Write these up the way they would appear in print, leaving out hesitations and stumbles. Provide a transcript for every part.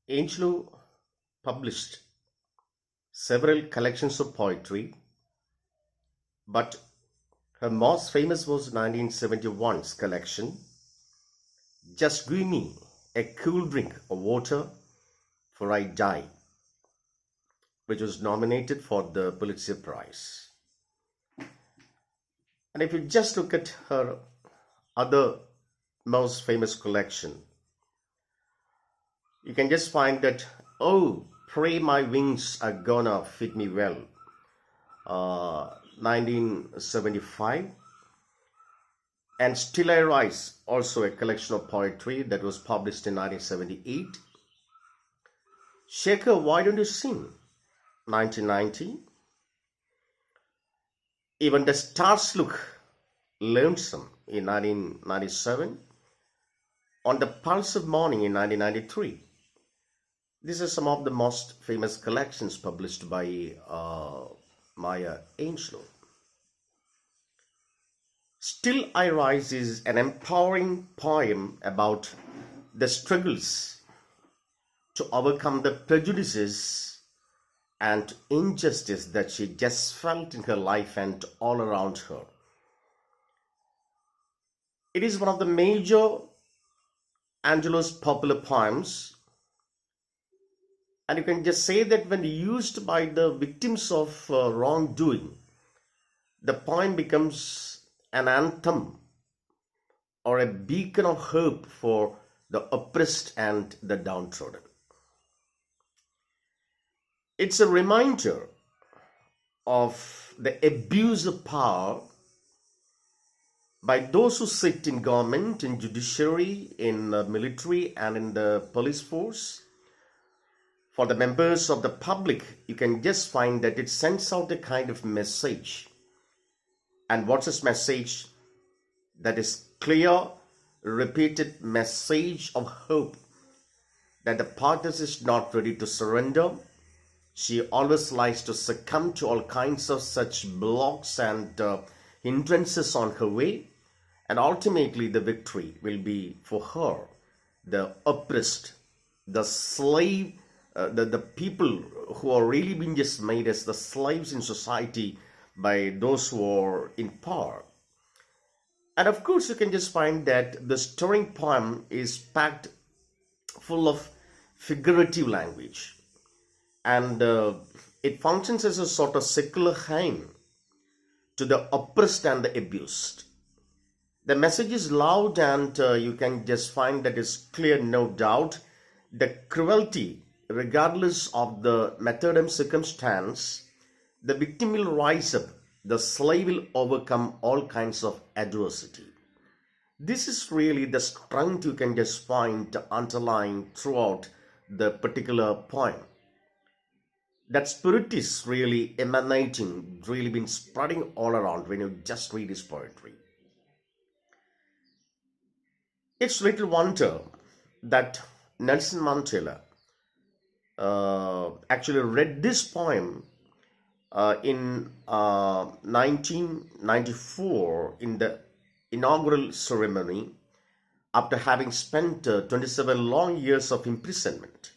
Angelou published several collections of poetry, but her most famous was 1971's collection, Just Give Me a Cool Drink of Water for I Die, which was nominated for the Pulitzer Prize. And if you just look at her other most famous collection, you can just find that, oh, pray my wings are gonna fit me well, 1975, and Still I Rise, also a collection of poetry that was published in 1978. Shaker, Why Don't You Sing, 1990. Even The Stars Look Lonesome in 1997. On the Pulse of Morning in 1993. These are some of the most famous collections published by Maya Angelou. Still I Rise is an empowering poem about the struggles to overcome the prejudices and injustice that she just felt in her life and all around her. It is one of the major Angelou's popular poems, and you can just say that when used by the victims of wrongdoing, the poem becomes an anthem or a beacon of hope for the oppressed and the downtrodden. It's a reminder of the abuse of power by those who sit in government, in judiciary, in the military, and in the police force. For the members of the public, you can just find that it sends out a kind of message. And what's this message? That is clear, repeated message of hope that the partner is not ready to surrender. She always likes to succumb to all kinds of such blocks and hindrances on her way. And ultimately the victory will be for her, the oppressed, the slave, the people who are really being just made as the slaves in society by those who are in power. And of course, you can just find that the stirring poem is packed full of figurative language. And it functions as a sort of secular hymn to the oppressed and the abused. The message is loud, and you can just find that it's clear, no doubt. The cruelty, regardless of the method and circumstance, the victim will rise up, the slave will overcome all kinds of adversity. This is really the strength you can just find underlying throughout the particular poem. That spirit is really emanating, really been spreading all around when you just read his poetry. It's little wonder that Nelson Mandela actually read this poem in 1994 in the inaugural ceremony after having spent 27 long years of imprisonment.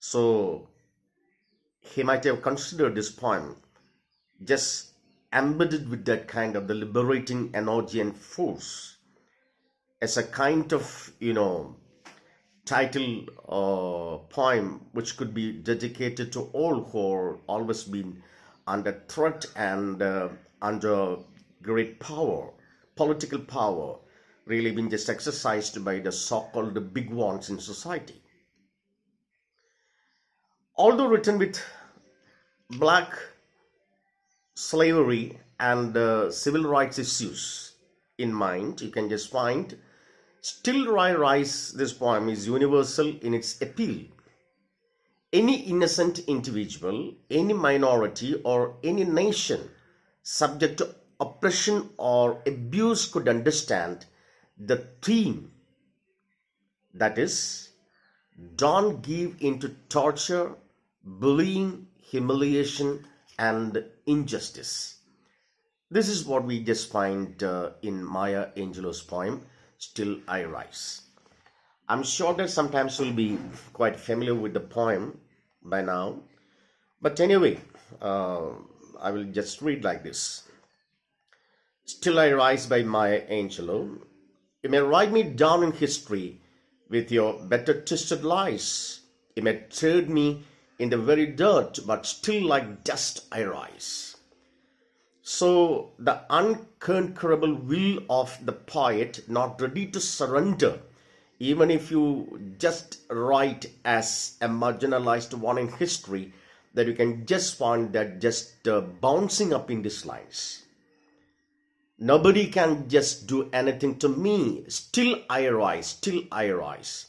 So he might have considered this poem just embedded with that kind of the liberating energy and force as a kind of, title poem which could be dedicated to all who are always been under threat and under great power, political power, really been just exercised by the so-called big ones in society. Although written with black slavery and civil rights issues in mind, you can just find Still I Rise, this poem is universal in its appeal. Any innocent individual, any minority, or any nation subject to oppression or abuse could understand the theme. That is, don't give in to torture, bullying, humiliation, and injustice. This is what we just find in Maya Angelou's poem, Still I Rise. I'm sure that sometimes you'll be quite familiar with the poem by now. But anyway, uh, I will just read like this. Still I rise by my Angelou. You may write me down in history with your better twisted lies. You may tread me in the very dirt, but still like dust I rise. So the unconquerable will of the poet, not ready to surrender, even if you just write as a marginalized one in history, that you can just find that just bouncing up in these lines. Nobody can just do anything to me. Still I rise, still I rise.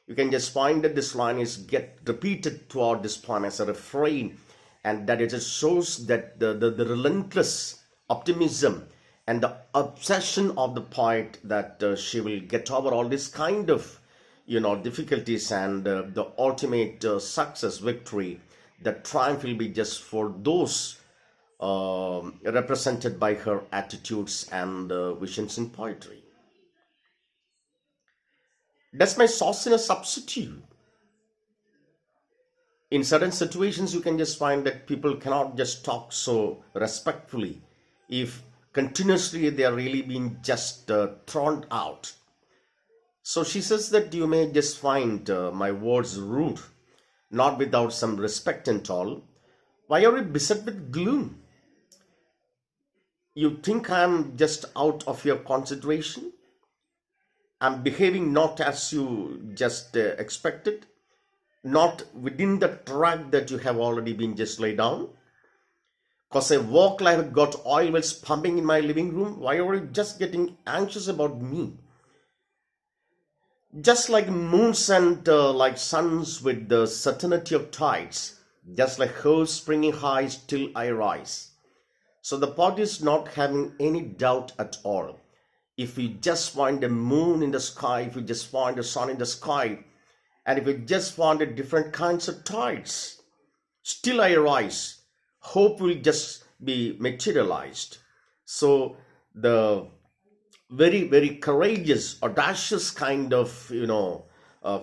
You can just find that this line is get repeated throughout this poem as a refrain, and that it just shows that the relentless optimism and the obsession of the poet, that she will get over all this kind of difficulties, and the ultimate success, victory, the triumph will be just for those represented by her attitudes and visions in poetry. Does my sauciness substitute? In certain situations, you can just find that people cannot just talk so respectfully if continuously they are really being just thrown out. So she says that you may just find my words rude, not without some respect and all. Why are you beset with gloom? You think I'm just out of your consideration? I'm behaving not as you just expected, not within the track that you have already been just laid down. Because I walk like I've got oil wells pumping in my living room. Why are you just getting anxious about me? Just like moons and like suns with the certainty of tides, just like hers springing high, still I rise. So the poet is not having any doubt at all. If you just find a moon in the sky, if you just find the sun in the sky, and if you just find the different kinds of tides, still I rise. Hope will just be materialized. So the very, very courageous, audacious kind of,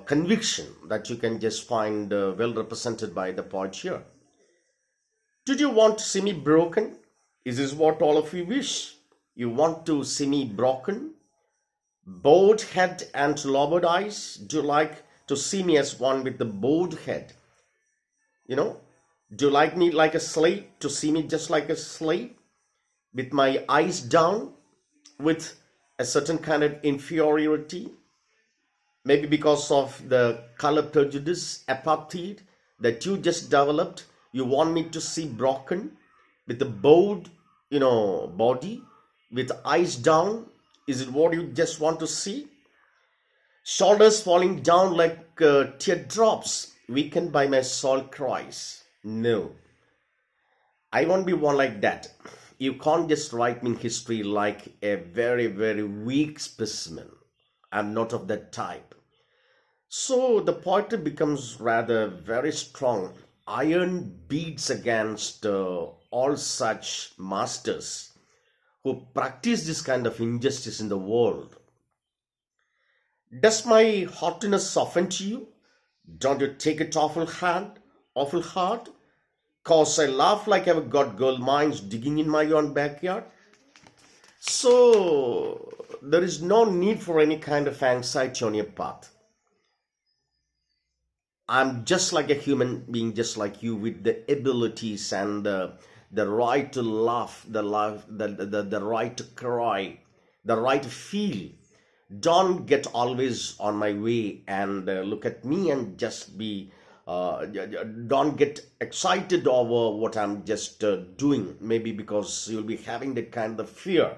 conviction that you can just find well represented by the poet here. Did you want to see me broken? Is this what all of you wish? You want to see me broken? Bowed head and lowered eyes? Do you like to see me as one with the bowed head? Do you like me like a slave? To see me just like a slave? With my eyes down? With a certain kind of inferiority? Maybe because of the color prejudice, apartheid that you just developed. You want me to see broken? With the bowed, body? With eyes down? Is it what you just want to see? Shoulders falling down like teardrops, weakened by my soul cries. No, I won't be one like that. You can't just write me in history like a very, very weak specimen. I'm not of that type. So the poetry becomes rather very strong. Iron beats against all such masters who practice this kind of injustice in the world. Does my haughtiness offend you? Don't you take it awful hard? Cause I laugh like I've got gold mines digging in my own backyard. So there is no need for any kind of anxiety on your part. I'm just like a human being, just like you, with the abilities and the right to laugh, the right to cry, the right to feel. Don't get always on my way and look at me and just be, don't get excited over what I'm just doing. Maybe because you'll be having that kind of fear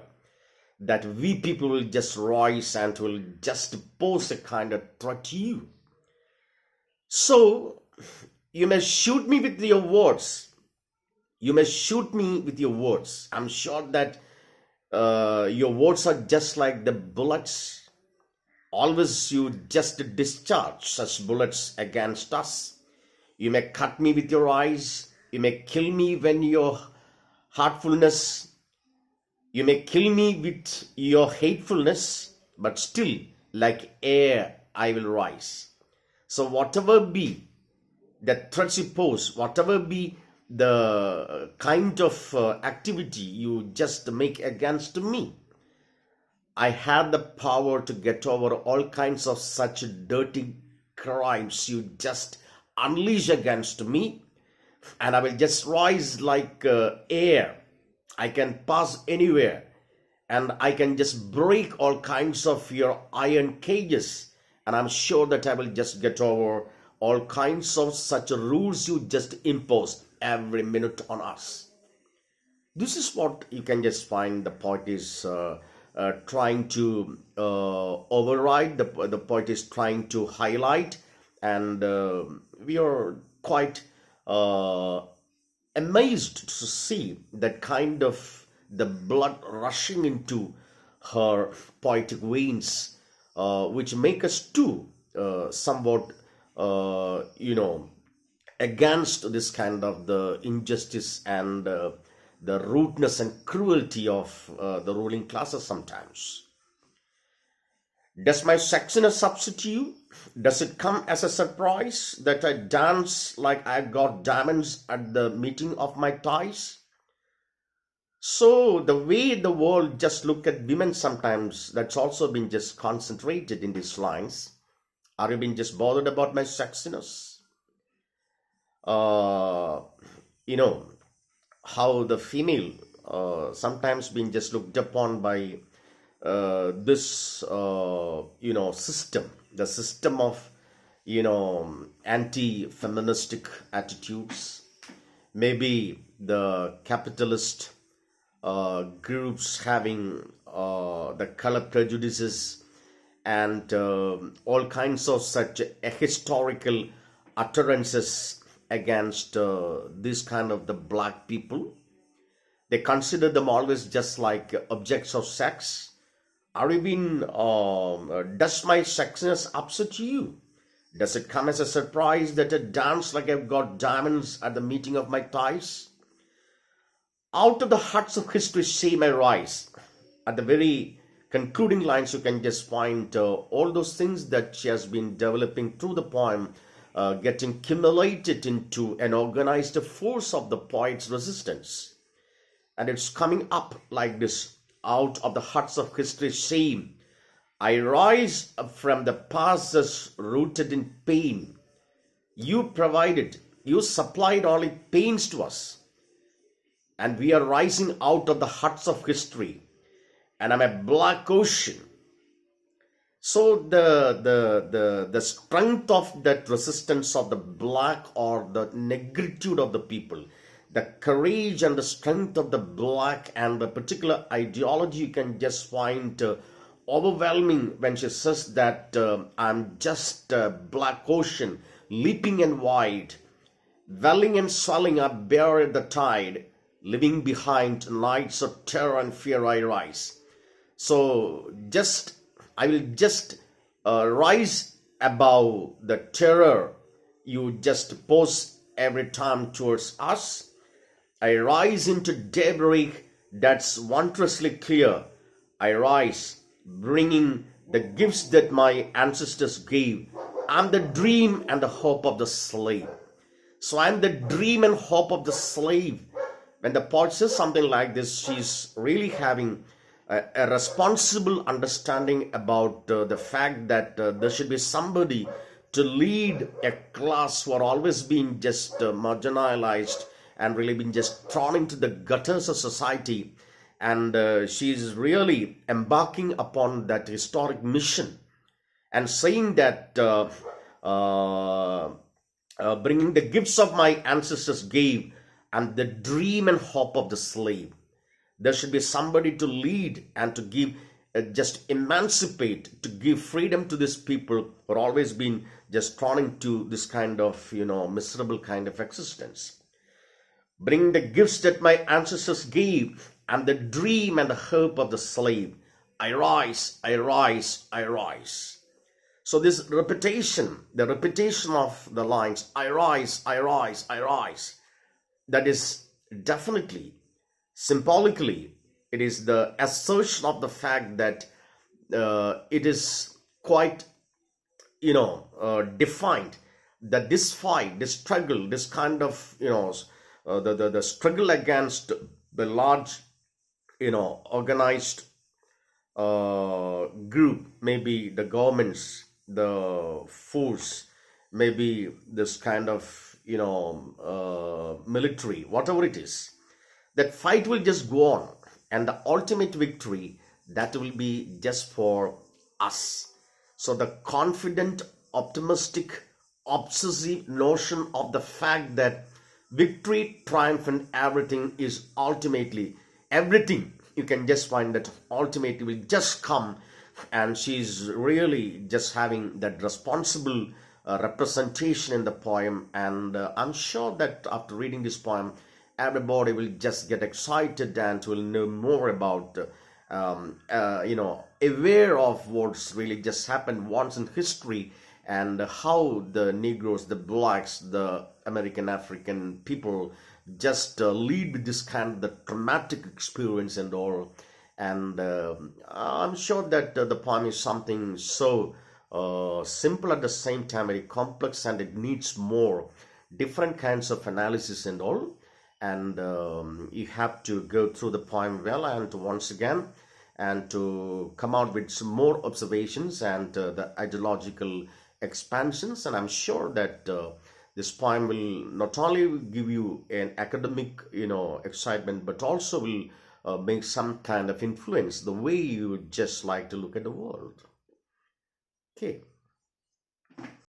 that we people will just rise and will just pose a kind of threat to you. So you may shoot me with your words. You may shoot me with your words. I'm sure that your words are just like the bullets. Always you just discharge such bullets against us. You may cut me with your eyes. You may kill me when your heartfulness. You may kill me with your hatefulness. But still, like air, I will rise. So whatever be the threats you pose, whatever be the kind of activity you just make against me, I had the power to get over all kinds of such dirty crimes you just unleash against me, and I will just rise like air. I can pass anywhere, and I can just break all kinds of your iron cages, and I'm sure that I will just get over all kinds of such rules you just impose every minute on us. This is what you can just find the poet is trying to override, the poet is trying to highlight, and we are quite uh, amazed to see that kind of the blood rushing into her poetic veins, which make us too somewhat, against this kind of the injustice and the rudeness and cruelty of the ruling classes sometimes. Does my sexiness upset you? Does it come as a surprise that I dance like I got diamonds at the meeting of my thighs? So the way the world just look at women sometimes, that's also been just concentrated in these lines. Are you being just bothered about my sexiness? Uh, you know, how the female sometimes being just looked upon by this system, the system of anti-feministic attitudes, maybe the capitalist groups having the color prejudices, and all kinds of such historical utterances against this kind of the black people. They consider them always just like objects of sex. Are you being, does my sexiness upset you? Does it come as a surprise that I dance like I've got diamonds at the meeting of my thighs? Out of the huts of history shame I rise. At the very concluding lines, you can just find all those things that she has been developing through the poem, getting accumulated into an organized force of the poet's resistance. And it's coming up like this: out of the huts of history's shame, I rise up from the past as rooted in pain. You supplied only pains to us, and we are rising out of the huts of history, and I'm a black ocean. So the strength of that resistance of the black, or the negritude of the people, the courage and the strength of the black and the particular ideology, you can just find overwhelming when she says that I'm just a black ocean, leaping and wide, welling and swelling up bare at the tide, leaving behind nights of terror and fear I rise. So I will just rise above the terror you just pose every time towards us. I rise into daybreak that's wondrously clear. I rise, bringing the gifts that my ancestors gave. I'm the dream and the hope of the slave. So I'm the dream and hope of the slave. When the poet says something like this, she's really having a responsible understanding about the fact that there should be somebody to lead a class who are always being just marginalized and really been just thrown into the gutters of society. And she's really embarking upon that historic mission and saying that bringing the gifts of my ancestors gave, and the dream and hope of the slave. There should be somebody to lead and to give, just emancipate, to give freedom to these people who are always been just thrown into this kind of, miserable kind of existence. Bring the gifts that my ancestors gave, and the dream and the hope of the slave. I rise, I rise, I rise. So this repetition, the repetition of the lines, I rise, I rise, I rise, that is definitely, symbolically, it is the assertion of the fact that it is quite defined that this fight, this struggle, this kind of, the struggle against the large, organized group, maybe the governments, the force, maybe this kind of, military, whatever it is, that fight will just go on, and the ultimate victory, that will be just for us. So the confident, optimistic, obsessive notion of the fact that victory, triumph, and everything is ultimately everything, you can just find that ultimately will just come, and she's really just having that responsible representation in the poem. And I'm sure that after reading this poem, everybody will just get excited and will know more about aware of what's really just happened once in history, and how the Negroes, the blacks, the American African people just lead with this kind of the traumatic experience and all. And I'm sure that the poem is something so simple, at the same time very complex, and it needs more different kinds of analysis and all. And you have to go through the poem well, and once again, and to come out with some more observations and the ideological expansions. And I'm sure that this poem will not only give you an academic, excitement, but also will make some kind of influence the way you would just like to look at the world. Okay.